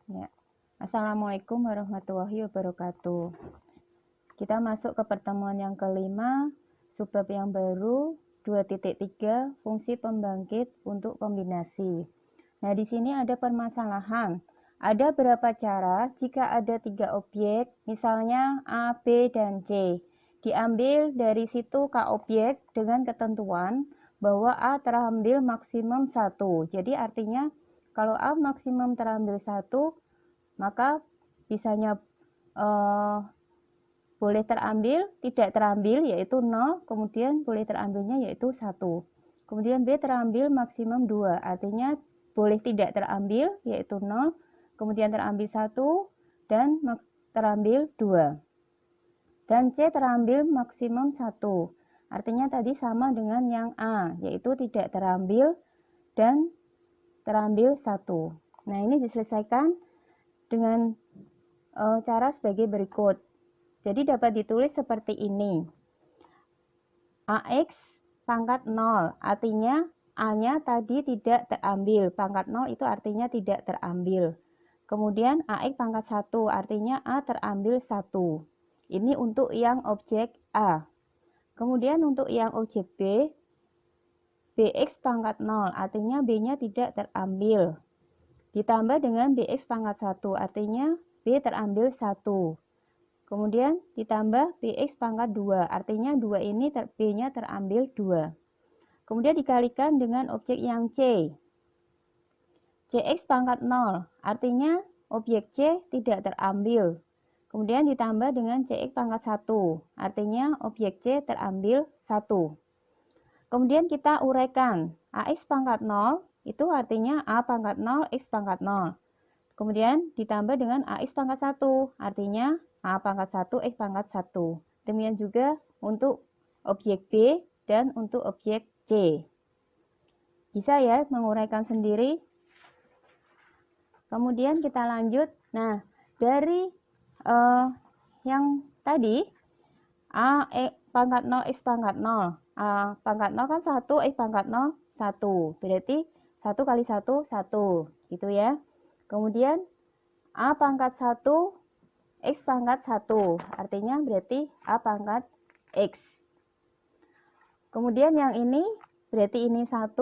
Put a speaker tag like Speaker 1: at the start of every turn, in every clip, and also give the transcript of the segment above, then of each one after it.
Speaker 1: Ya. Assalamualaikum warahmatullahi wabarakatuh. Kita masuk ke pertemuan yang kelima, subbab yang baru 2.3 fungsi pembangkit untuk kombinasi. Nah, di sini ada permasalahan. Ada berapa cara jika ada 3 objek, misalnya A, B, dan C. Diambil dari situ K objek dengan ketentuan bahwa A terambil maksimum 1. Jadi artinya kalau A maksimum terambil 1, maka bisanya boleh terambil, tidak terambil yaitu 0, kemudian boleh terambilnya yaitu 1. Kemudian B terambil maksimum 2, artinya boleh tidak terambil yaitu 0, kemudian terambil 1 dan terambil 2. Dan C terambil maksimum 1. Artinya tadi sama dengan yang A, yaitu tidak terambil dan terambil 1. Nah, ini diselesaikan dengan cara sebagai berikut. Jadi dapat ditulis seperti ini. AX pangkat 0, artinya A-nya tadi tidak terambil. Pangkat 0 itu artinya tidak terambil. Kemudian AX pangkat 1, artinya A terambil 1. Ini untuk yang objek A. Kemudian untuk yang objek B, BX pangkat 0, artinya B-nya tidak terambil. Ditambah dengan BX pangkat 1, artinya B terambil 1. Kemudian ditambah BX pangkat 2, artinya 2 ini B-nya terambil 2. Kemudian dikalikan dengan objek yang C. CX pangkat 0, artinya objek C tidak terambil. Kemudian ditambah dengan CX pangkat 1, artinya objek C terambil 1. Kemudian kita uraikan, AX pangkat 0 itu artinya A pangkat 0, X pangkat 0. Kemudian ditambah dengan AX pangkat 1, artinya A pangkat 1, X pangkat 1. Demikian juga untuk objek B dan untuk objek C. Bisa ya menguraikan sendiri. Kemudian kita lanjut. Nah, dari yang tadi A pangkat 0, X pangkat 0. A pangkat 0 kan 1, X pangkat 0, 1. Berarti 1 kali 1, 1. Gitu ya. Kemudian A pangkat 1, X pangkat 1. Artinya berarti A pangkat X. Kemudian yang ini berarti ini 1,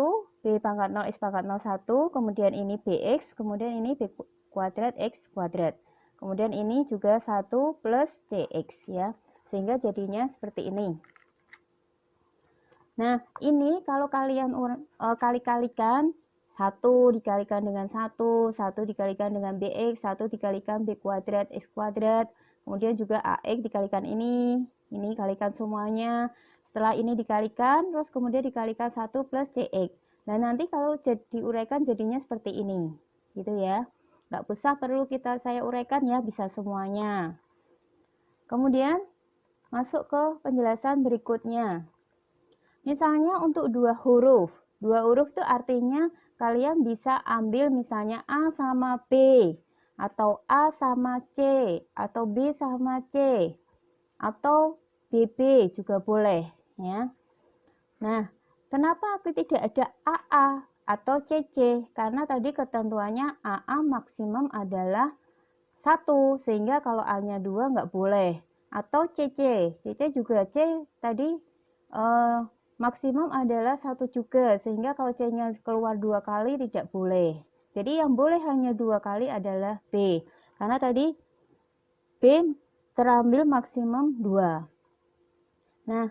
Speaker 1: B pangkat 0, X pangkat 0, 1. Kemudian ini BX, kemudian ini B kuadrat X kuadrat. Kemudian ini juga 1 plus CX ya. Sehingga jadinya seperti ini. Nah, ini kalau kalian kali-kalikan 1 dikalikan dengan 1, 1 dikalikan dengan BX, 1 dikalikan B kuadrat X kuadrat. Kemudian juga AX dikalikan ini kalikan semuanya. Setelah ini dikalikan, terus kemudian dikalikan 1 plus CX. Nah, nanti kalau diuraikan jadinya seperti ini. Gitu ya. Nggak usah perlu saya uraikan ya, bisa semuanya. Kemudian masuk ke penjelasan berikutnya. Misalnya untuk 2 huruf. 2 huruf itu artinya kalian bisa ambil misalnya A sama B, atau A sama C, atau B sama C, atau BB juga boleh ya. Nah, kenapa tidak ada AA atau CC? Karena tadi ketentuannya AA maksimum adalah 1, sehingga kalau A-nya 2 nggak boleh. Atau CC juga C tadi maksimum adalah 1 juga, sehingga kalau C-nya keluar 2 kali tidak boleh. Jadi yang boleh hanya 2 kali adalah B, karena tadi B terambil maksimum 2. Nah,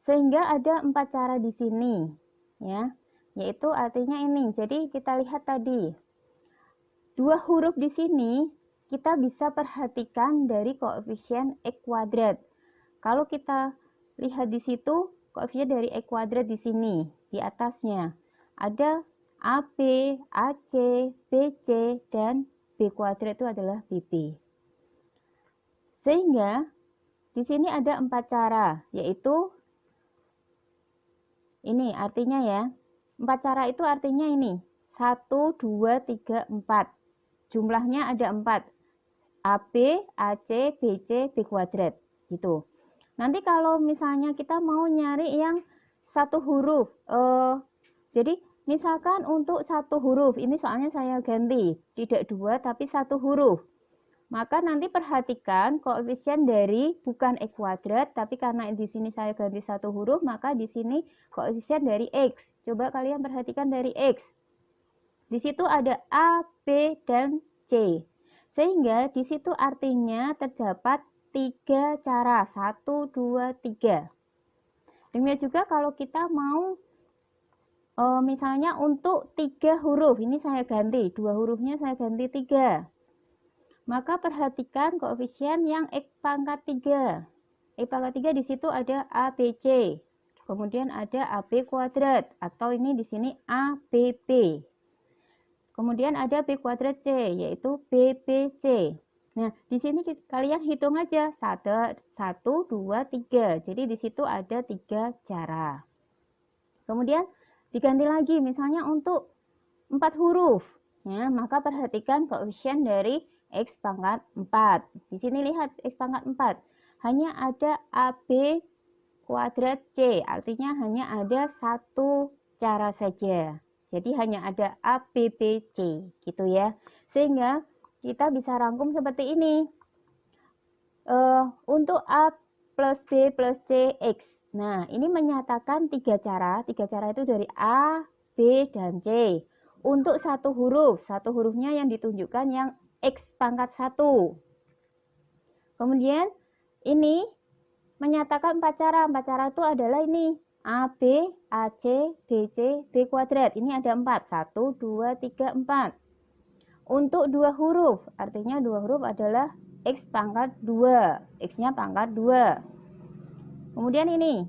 Speaker 1: sehingga ada 4 cara di sini ya, yaitu artinya ini. Jadi kita lihat tadi 2 huruf di sini kita bisa perhatikan dari koefisien X kuadrat. Kalau kita lihat di situ, koefisien dari X kuadrat di sini, di atasnya. Ada AB, AC, BC, dan B kuadrat itu adalah BB. Sehingga di sini ada 4 cara, yaitu ini artinya ya. 4 cara itu artinya ini. 1, 2, 3, 4. Jumlahnya ada 4. AB, AC, BC, B kuadrat gitu. Nanti kalau misalnya kita mau nyari yang 1 huruf, jadi Misalkan untuk satu huruf, ini soalnya saya ganti, tidak dua tapi satu huruf. Maka nanti perhatikan koefisien dari bukan X kuadrat, tapi karena di sini saya ganti satu huruf, maka di sini koefisien dari X. Coba kalian perhatikan dari X. Di situ ada A, B, dan C. Sehingga di situ artinya terdapat 3 cara. 1, 2, 3. Demikian juga kalau kita mau misalnya untuk 3 huruf, ini saya ganti, 2 hurufnya saya ganti 3. Maka perhatikan koefisien yang X pangkat 3. X pangkat 3 di situ ada ABC. Kemudian ada AB kuadrat atau ini di sini ABB. Kemudian ada B kuadrat C yaitu BBC. Nah, di sini kalian hitung aja 1, 2, 3. Jadi di situ ada 3 cara. Kemudian diganti lagi misalnya untuk 4 huruf. Ya, maka perhatikan koefisien dari X pangkat 4. Di sini lihat X pangkat 4. Hanya ada AB kuadrat C. Artinya hanya ada satu cara saja. Jadi hanya ada ABBC gitu ya. Sehingga kita bisa rangkum seperti ini. Untuk A plus B plus C X. Nah, ini menyatakan 3 cara. 3 cara itu dari A, B, dan C. Untuk satu hurufnya yang ditunjukkan yang X pangkat 1. Kemudian ini menyatakan 4 cara. 4 cara itu adalah ini. AB, AC, BC, B kuadrat. Ini ada 4. 1, 2, 3, 4. Untuk 2 huruf, artinya 2 huruf adalah X pangkat 2. X-nya pangkat 2. Kemudian ini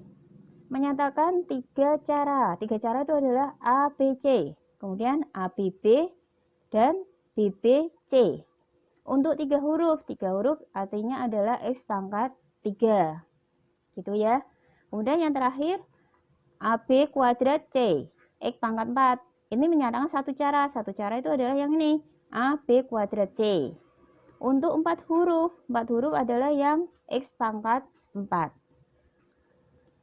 Speaker 1: menyatakan 3 cara. 3 cara itu adalah ABC. Kemudian ABB dan BBC. Untuk 3 huruf artinya adalah X pangkat 3. Gitu ya. Kemudian yang terakhir AB kuadrat C, X pangkat 4. Ini menyatakan satu cara. Satu cara itu adalah yang ini, AB kuadrat C. Untuk 4 huruf adalah yang X pangkat 4.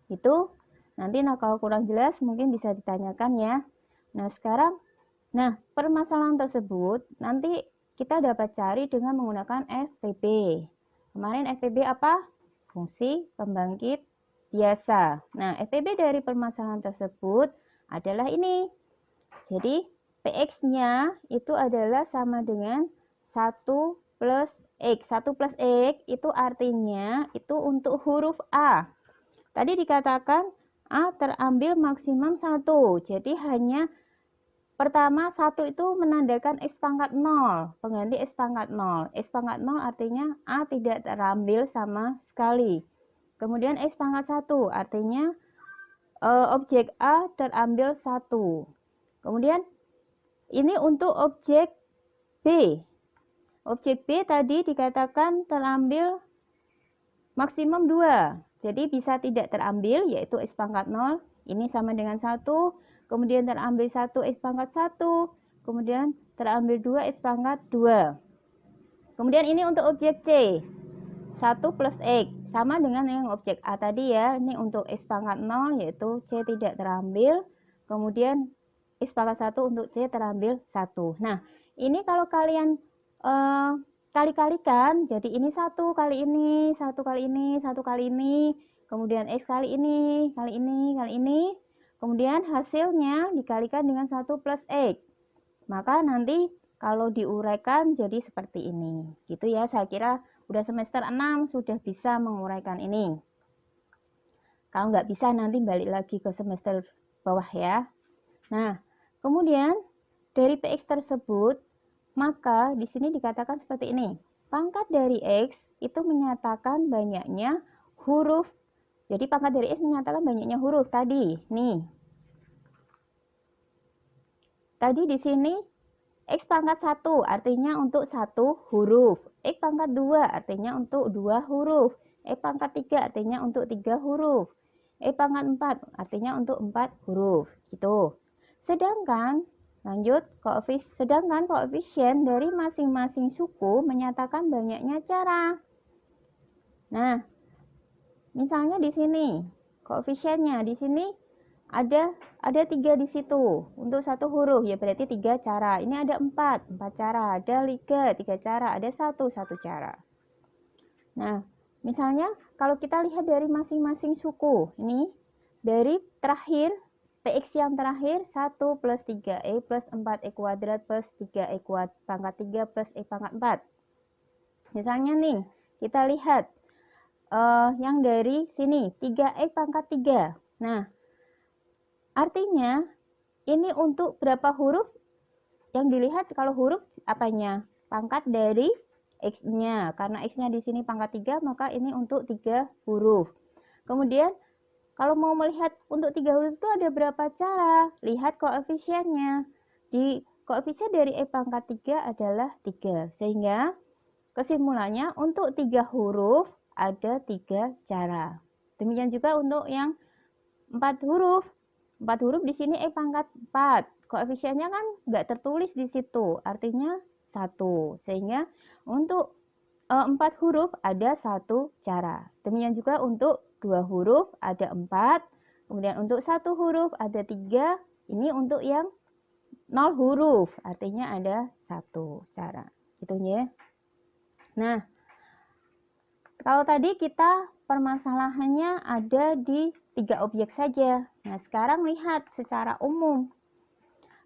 Speaker 1: Itu nanti kalau kurang jelas mungkin bisa ditanyakan ya. Nah, sekarang permasalahan tersebut nanti kita dapat cari dengan menggunakan FPB. Kemarin FPB apa? Fungsi pembangkit biasa. Nah, FPB dari permasalahan tersebut adalah ini. Jadi, PX-nya itu adalah sama dengan 1 plus X. 1 plus X itu artinya itu untuk huruf A. Tadi dikatakan A terambil maksimum 1. Jadi hanya pertama 1 itu menandakan X pangkat 0. Pengganti X pangkat 0. X pangkat 0 artinya A tidak terambil sama sekali. Kemudian X pangkat 1 artinya objek A terambil 1. Kemudian ini untuk objek B. Objek B tadi dikatakan terambil maksimum 2. Jadi bisa tidak terambil yaitu X pangkat 0. Ini sama dengan 1. Kemudian terambil 1 X pangkat 1. Kemudian terambil 2 X pangkat 2. Kemudian ini untuk objek C. 1 plus X sama dengan yang objek A tadi ya. Ini untuk X pangkat 0 yaitu C tidak terambil. Kemudian X pangkat 1 untuk C terambil 1. Nah, ini kalau kalian kali-kalikan, jadi ini 1 kali ini, 1 kali ini, 1 kali ini, kemudian X kali ini, kali ini, kali ini, kemudian hasilnya dikalikan dengan 1 plus X. Maka nanti kalau diuraikan jadi seperti ini. Gitu ya, saya kira udah semester 6 sudah bisa menguraikan ini. Kalau nggak bisa nanti balik lagi ke semester bawah ya. Nah, kemudian dari PX tersebut, maka di sini dikatakan seperti ini. Pangkat dari X itu menyatakan banyaknya huruf. Jadi pangkat dari X menyatakan banyaknya huruf tadi. Nih. Tadi di sini X pangkat 1 artinya untuk 1 huruf. X pangkat 2 artinya untuk 2 huruf. X pangkat 3 artinya untuk 3 huruf. X pangkat 4 artinya untuk 4 huruf. Gitu. Sedangkan koefisien dari masing-masing suku menyatakan banyaknya cara. Nah, misalnya di sini koefisiennya di sini ada 3 di situ untuk satu huruf, ya berarti 3 cara. Ini ada 4 cara, ada 3 cara, ada satu cara. Nah, misalnya kalau kita lihat dari masing-masing suku, ini dari terakhir PX yang terakhir 1 plus 3E plus 4E kuadrat plus 3E pangkat 3 plus E pangkat 4. Misalnya nih, kita lihat yang dari sini 3E pangkat 3. Nah, artinya ini untuk berapa huruf? Yang dilihat kalau huruf apanya? Pangkat dari X-nya. Karena X-nya di sini pangkat 3, maka ini untuk 3 huruf. Kemudian kalau mau melihat untuk 3 huruf itu ada berapa cara? Lihat koefisiennya. Di koefisien dari E pangkat 3 adalah 3. Sehingga kesimpulannya untuk 3 huruf ada 3 cara. Demikian juga untuk yang 4 huruf. 4 huruf di sini E pangkat 4. Koefisiennya kan nggak tertulis di situ, artinya 1. Sehingga untuk 4 huruf ada 1 cara. Demikian juga untuk 2 huruf ada 4. Kemudian untuk 1 huruf ada 3. Ini untuk yang 0 huruf, artinya ada 1 cara. Gitu ya. Nah, kalau tadi kita permasalahannya ada di 3 objek saja. Nah, sekarang lihat secara umum.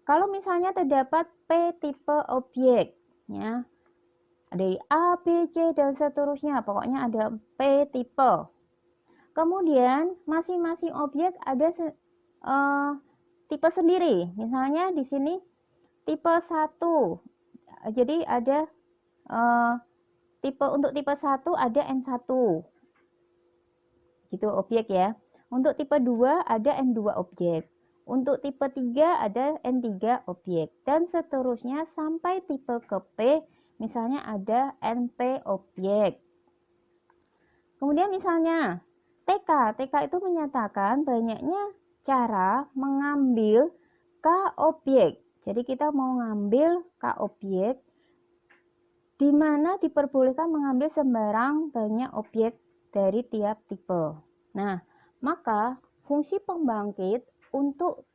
Speaker 1: Kalau misalnya terdapat P tipe objek, ya, ada A, B, C, dan seterusnya. Pokoknya ada P tipe. Kemudian, masing-masing objek ada tipe sendiri. Misalnya di sini tipe 1. Jadi ada untuk tipe 1 ada N1. Gitu objek ya. Untuk tipe 2 ada N2 objek. Untuk tipe 3 ada N3 objek. Dan seterusnya sampai tipe ke P, misalnya ada NP objek. Kemudian misalnya TK itu menyatakan banyaknya cara mengambil K objek. Jadi kita mau ngambil K objek di mana diperbolehkan mengambil sembarang banyak objek dari tiap tipe. Nah, maka fungsi pembangkit untuk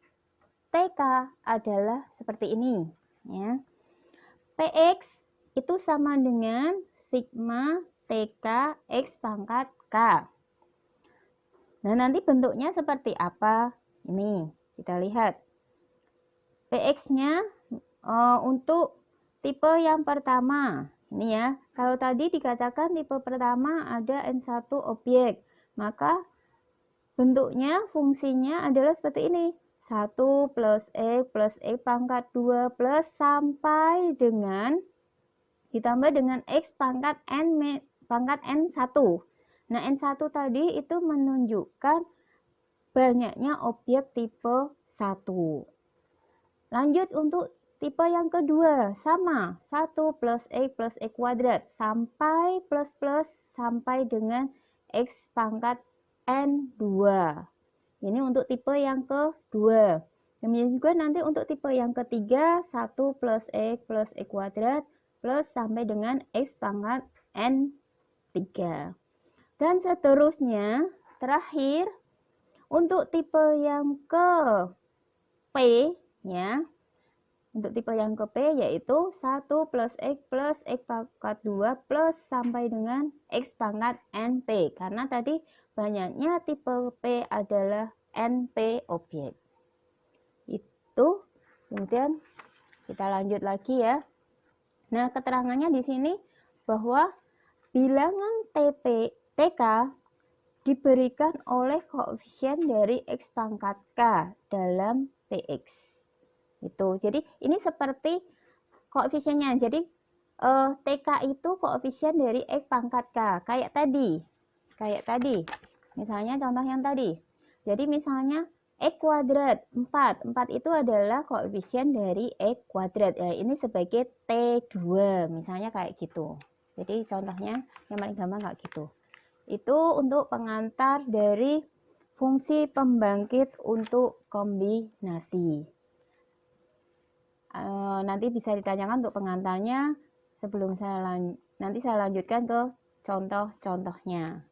Speaker 1: TK adalah seperti ini, ya. PX itu sama dengan sigma TK X pangkat K. Nah, nanti bentuknya seperti apa? Ini, kita lihat. PX-nya untuk tipe yang pertama. Ini ya, kalau tadi dikatakan tipe pertama ada N1 objek, maka bentuknya, fungsinya adalah seperti ini. 1 plus E pangkat 2 plus sampai dengan ditambah dengan X pangkat N1. Nah, N1 tadi itu menunjukkan banyaknya objek tipe 1. Lanjut untuk tipe yang kedua, sama. 1 plus E kuadrat sampai plus sampai dengan X pangkat N2. Ini untuk tipe yang kedua. Kemudian juga nanti untuk tipe yang ketiga, 1 plus E kuadrat plus sampai dengan X pangkat N3. Dan seterusnya, terakhir, untuk tipe yang ke P, ya. Untuk tipe yang ke P yaitu 1 plus X pangkat 2 plus sampai dengan X pangkat NP. Karena tadi banyaknya tipe P adalah NP objek. Itu. Kemudian kita lanjut lagi ya. Nah, keterangannya di sini bahwa bilangan TK diberikan oleh koefisien dari X pangkat K dalam PX. Itu. Jadi ini seperti koefisiennya. Jadi TK itu koefisien dari X pangkat K. Kayak tadi. Misalnya contoh yang tadi. Jadi misalnya X kuadrat 4. 4 itu adalah koefisien dari X kuadrat. Ya, ini sebagai T2. Misalnya kayak gitu. Jadi contohnya yang paling gampang kayak gitu. Itu untuk pengantar dari fungsi pembangkit untuk kombinasi. Nanti bisa ditanyakan untuk pengantarnya sebelum nanti saya lanjutkan ke contoh-contohnya.